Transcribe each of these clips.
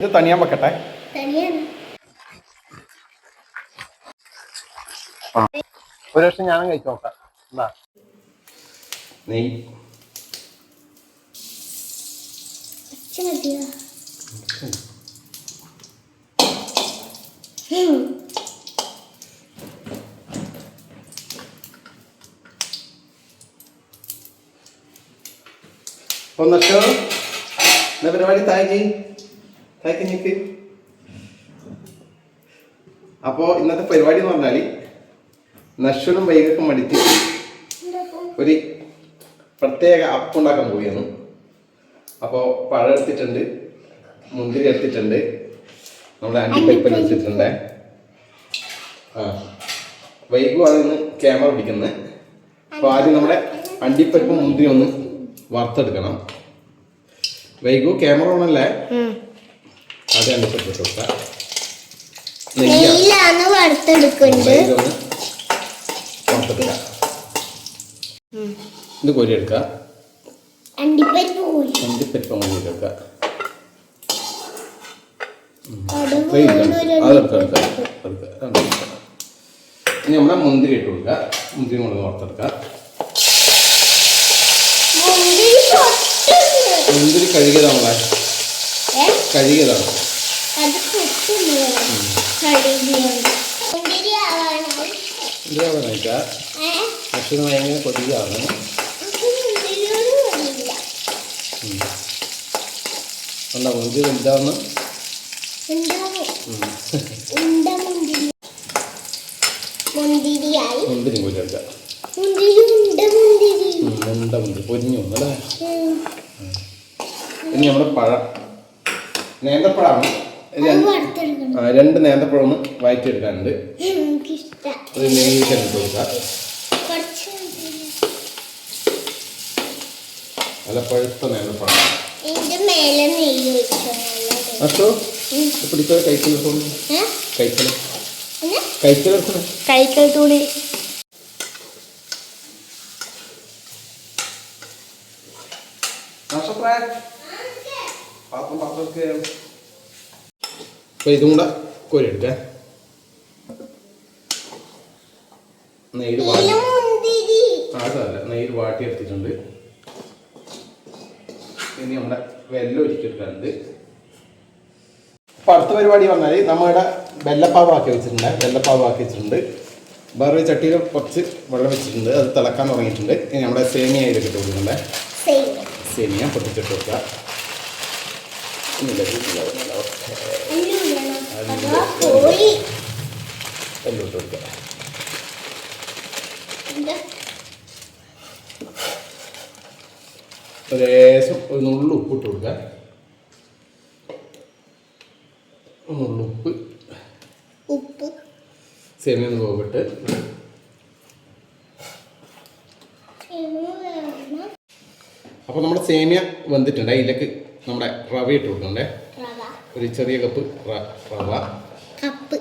ഇത് തണിയാൻ വെക്കട്ടെ. ഒരു വർഷം ഞാനും കഴിച്ചു നോക്കാം. എന്താ നെയ്യ് ഒന്നൊക്കെ എന്താ പരിപാടി? തായ്ക്ക് നിക്ക്. അപ്പോൾ ഇന്നത്തെ പരിപാടി എന്ന് പറഞ്ഞാൽ നശ്വനും വൈകൊക്കെ മടിച്ച് ഒരു പ്രത്യേക അപ്പം ഉണ്ടാക്കാൻ പോവുകയാണ്. അപ്പോൾ പഴം എടുത്തിട്ടുണ്ട്, മുന്തിരി എടുത്തിട്ടുണ്ട്, നമ്മുടെ അണ്ടിപ്പരിപ്പൽ എടുത്തിട്ടുണ്ട്. വൈകു ആണ് ക്യാമറ പിടിക്കുന്നത്. അപ്പോൾ ആദ്യം നമ്മുടെ അണ്ടിപ്പരിപ്പും മുന്തിരി ഒന്ന് വറുത്തെടുക്കണം. വൈകു ക്യാമറ ഓണല്ലേ? ആദ്യം അണ്ടിപ്പരിപ്പ് ഇട്ട് കൊടുക്കാം. നെയ്യിലാണ് വറുത്തെടുക്കുന്നത്. ഇത് കോരി എടുക്കാം. അണ്ടിപ്പരിപ്പ് കോരി എടുക്കാം. ഇനി നമ്മുടെ മുന്തിരി ഇട്ട് കൊടുക്കുക. മുന്തിരി മുളക് വറുത്തെടുക്കാം. മുന്തിരി കഴുകിയതാണ് നമ്മളെ, കഴുകിയതാണ്. അക്ഷരം ഭയങ്കര കൊതിയാണ്. ഉണ്ടോ മുന്തിരി വലുതാവുന്ന മുന്തിരി കോരി എടുക്കാം. ഉണ്ട മുന്തിരി പൊരിഞ്ഞു അല്ലേ? ഇനി നമ്മുടെ പഴം നേന്ത്രപ്പഴമാണ്. രണ്ട് നേന്ത്രപ്പഴം ഒന്ന് വഴറ്റിയെടുക്കാനുണ്ട്. അത് നെയ്യിട്ട് ഇട്ട് കൊടുക്കാം. നല്ല പഴുത്ത നേന്ത്രപ്പഴം. അശോ പിടിച്ചോ. കൈക്കൽ തൂണി അപ്പോൾ ഇതും കൂടെ കോരിയെടുക്കാം. നെയ്യിൽ വാട്ടിയെടുത്തിട്ടുണ്ട്. ഇനി നമ്മുടെ വെല്ലം ഒഴിച്ചെടുക്കാനുണ്ട്. അപ്പോൾ അടുത്ത പരിപാടി പറഞ്ഞാൽ നമ്മളുടെ വെല്ലപ്പാവ് ആക്കി വെച്ചിട്ടുണ്ട്. വേറൊരു ചട്ടിയിൽ കുറച്ച് വെള്ളം വെച്ചിട്ടുണ്ട്. അത് തിളക്കാൻ തുടങ്ങിയിട്ടുണ്ട്. ഇനി നമ്മുടെ സേമിയ അതിലേക്ക് ഇട്ട് കൊടുക്കുന്നുണ്ട്. സേമിയ പൊട്ടിച്ചിട്ട് കൊടുക്കുക. എല്ലാം ഇട്ട് കൊടുക്കുക. ലേശം ഒരു നുള്ളു ഉപ്പിട്ട് കൊടുക്കുക. ഉപ്പ് സേമിയ ഒന്ന് പോകട്ടെ. അപ്പോൾ നമ്മുടെ സേമിയ വെന്തിട്ടുണ്ട്. അതിലേക്ക് നമ്മുടെ റവ ഇട്ട് കൊടുക്കണ്ടേ. ഒരു ചെറിയ കപ്പ് റവ. കപ്പ്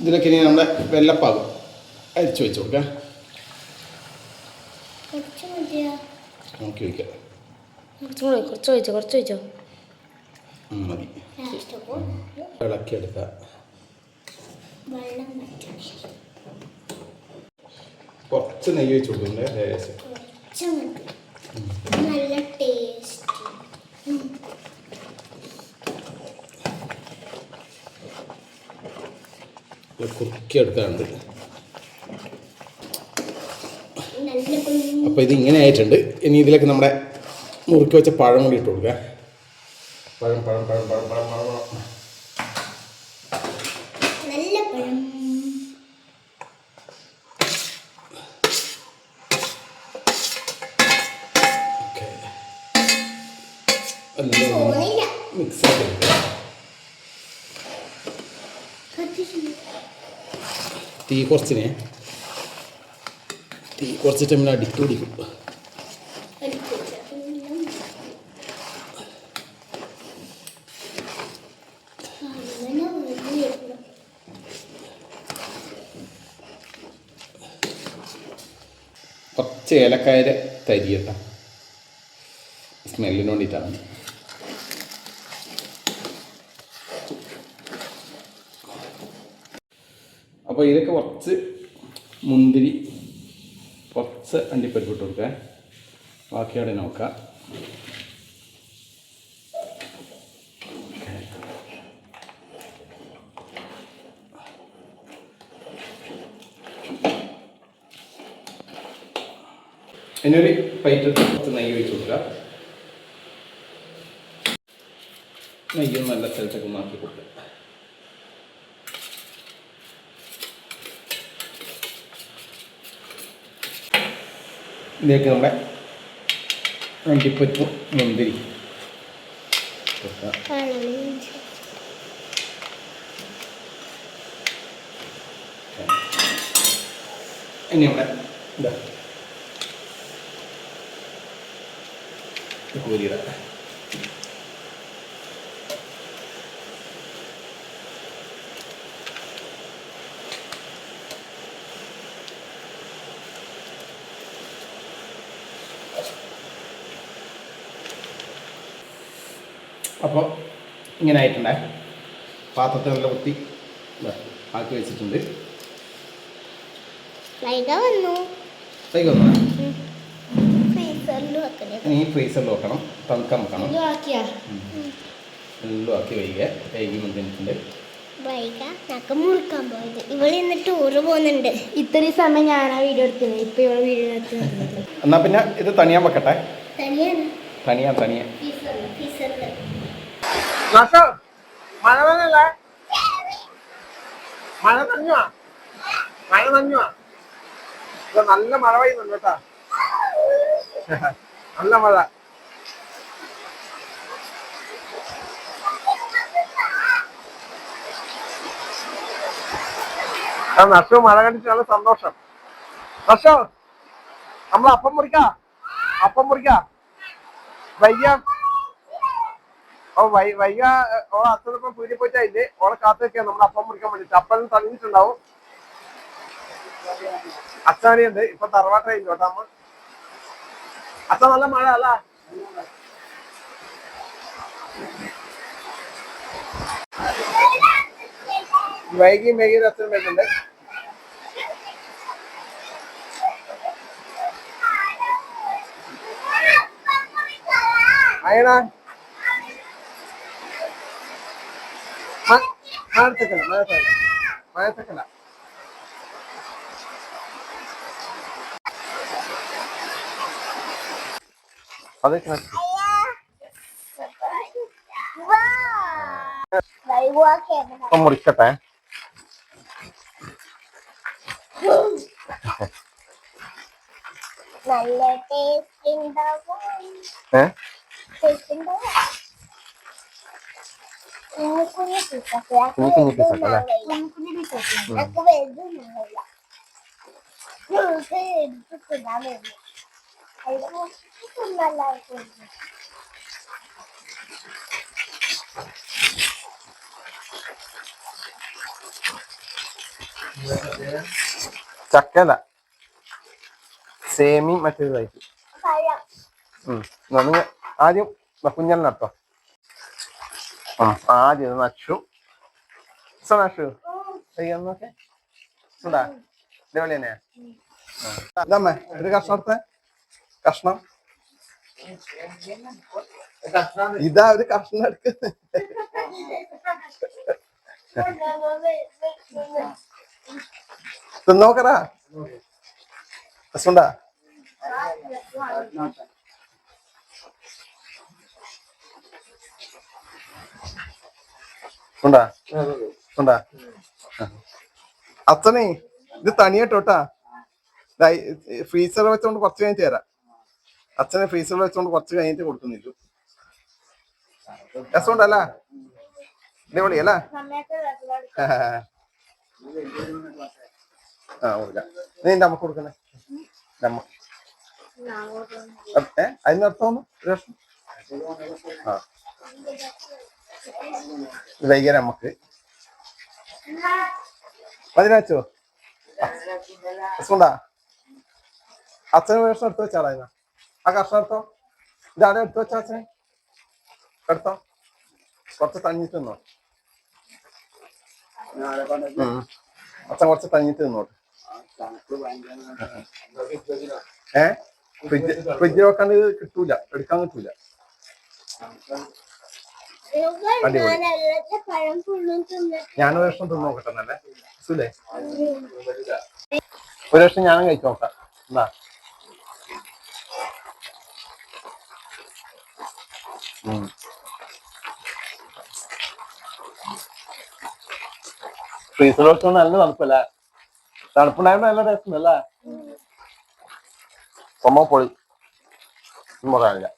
ഇതിലൊക്കെ ഇനി നമ്മുടെ വെല്ലപ്പാവ് അരിച്ചു വെച്ച് കൊടുക്കാം. നോക്കി വയ്ക്കാം. കുറച്ച് വെച്ചോ. മതി. ഇളക്കിയെടുക്കാം. കുറച്ച് നെയ്യ് വെച്ച് കൊടുക്കണ്ടേ. നല്ല ടേസ്റ്റ്. കുറുക്കിയെടുക്കാറുണ്ട്. അപ്പോൾ ഇത് ഇങ്ങനെ ആയിട്ടുണ്ട്. ഇനി ഇതിലേക്ക് നമ്മുടെ മുറുക്കി വെച്ച പഴം കൂടി ഇട്ട് കൊടുക്കുക. പഴം നല്ല പഴം. മിക്സ് ആക്കി തീ കുറച്ചിട്ട് നമ്മൾ അടിക്ക് പിടിക്കും. കുറച്ച് ഏലക്കായ തരി കേട്ടോ, സ്മെല്ലിന് വേണ്ടിയിട്ടാണ്. അപ്പോൾ ഇതിലൊക്കെ കുറച്ച് മുന്തിരി, കുറച്ച് അണ്ടിപ്പരിപ്പ് ഇട്ട് കൊടുക്കുക. ബാക്കിയോടെ നോക്കാം. ഇനിയൊരു പ്ലേറ്റ് കുറച്ച് നെയ്യ് ഒഴിച്ച് കൊടുക്കുക. നെയ്യും നല്ല സ്ഥലത്തൊക്കെ മാറ്റി കൊടുക്കുക. ഇതിലേക്ക് നമ്മുടെ അണ്ടിപ്പരിപ്പും മുന്തിരി ഇനി നമ്മുടെ ഇതാ കോരിയിടാം. അപ്പോൾ ഇങ്ങനെ ആയിട്ടുണ്ടേ. പാത്രത്തിൽ നല്ല കുത്തി ആക്കി വെച്ചിട്ടുണ്ട്. ഇനി ഫ്രീസറിൽ വെക്കണം, തണുക്കാൻ വെക്കണം. എല്ലാം ആക്കി വൈകി മുന്നിട്ടുണ്ട്. ടൂറ് പോകുന്നുണ്ട്. ഇത്രയും സമയം ഞാനാ വീഡിയോ എടുക്കുന്നത്. ഇപ്പൊ ഇവിടെ വീഡിയോ എടുക്കുന്നത്. എന്നാ പിന്നെ ഇത് തണിയാൻ വെക്കട്ടെ. തണിയാൻ മഴ നനഞ്ഞല്ലേ? മഴ നനഞ്ഞുവാ, മഴ നനഞ്ഞുവാ. നല്ല മഴ പെയ്യുന്നുണ്ട് കേട്ടാ, നല്ല മഴ. നഷ്ടവും മഴ കണ്ടിട്ട് നല്ല സന്തോഷം. നഷ്ടോ നമ്മൾ അപ്പം മുറിക്കാം വയ്യ. വയ്യ ഓളെ അച്ഛനിപ്പം പീടി പോയിട്ടായില്ലേ, ഓളെ കാത്തു വെക്കാൻ നമ്മൾ അപ്പം മുറിക്കാൻ വേണ്ടിട്ട്. അപ്പം തണിഞ്ഞിട്ടുണ്ടാവും. അച്ഛനിയുണ്ട്, ഇപ്പൊ തറവാട്ടായില്ലോ കേട്ടോ അമ്മ. അച്ഛ നല്ല മഴ അല്ല? വൈകി അച്ഛൻ വരുന്നുണ്ട്. അയണ മഴത്തക്കല്ല. അതൊക്കെ മുറിക്കട്ടെ. നല്ല ടേസ്റ്റ് ഉണ്ടാവും. ചക്കല സേമി മറ്റേതായിട്ട്. ആദ്യം കുഞ്ഞൽ നട്ടോ. ആദ്യം നച്ചു നച്ചു നോക്കെ ഇതേപോലെ തന്നെയാ. ഇതമ്മേ ഒരു കഷ്ണം എടുത്തേ. കഷ്ണം ഇതാ ഒരു കഷ്ണം എടുക്കുന്നത്. തിന്നോക്കറാ കഷ്ണണ്ടാ. അച്ഛനെ ഇത് തണിയട്ടോട്ടാ. ഫ്രീസർ വെച്ചോണ്ട് കുറച്ച് കഴിഞ്ഞിട്ട് തരാം. അച്ഛനെ ഫ്രീസറിൽ വെച്ചോണ്ട് കുറച്ച് കഴിഞ്ഞിട്ട് കൊടുക്കുന്നില്ല. രസമുണ്ടല്ല? ഇതേപോലെ അല്ല? നീ നമുക്ക് കൊടുക്കുന്നേ. അതിനർത്ഥം രസം. വൈകാൻ നമുക്ക് അതിനോ രസമുണ്ടാ? അച്ഛന് വേഷം എടുത്തു വെച്ചാളാ ആ കഷ്ണം എടുത്തോ ഇതാടെ എടുത്തു വെച്ചാ അച്ഛനെ എടുത്തോ കുറച്ച് തഞ്ഞിട്ട് നിന്നോ അച്ഛൻ കുറച്ച് തഞ്ഞിട്ട് നിന്നോട്ട് ഫ്രിഡ്ജിൽ വെക്കാൻ ഇത് കിട്ടൂല എടുക്കാൻ കിട്ടൂല പഴം ഫുള്ളും തിന്നിട്ട് ഞാനൊരു വർഷം തിന്ന് നോക്കട്ടെ എന്നല്ലേ സുലേ ഒരു വർഷം ഞാനും കഴിച്ചു നോക്കാം എന്നാ ഫ്രീസർ വെച്ചോ നല്ല തണുപ്പല്ലേ തണുപ്പുണ്ടായപ്പോ നല്ല ടേസ്റ്റ് ഉണ്ടല്ലേ സംഭവം പൊളി ഒന്നും പറയാനില്ല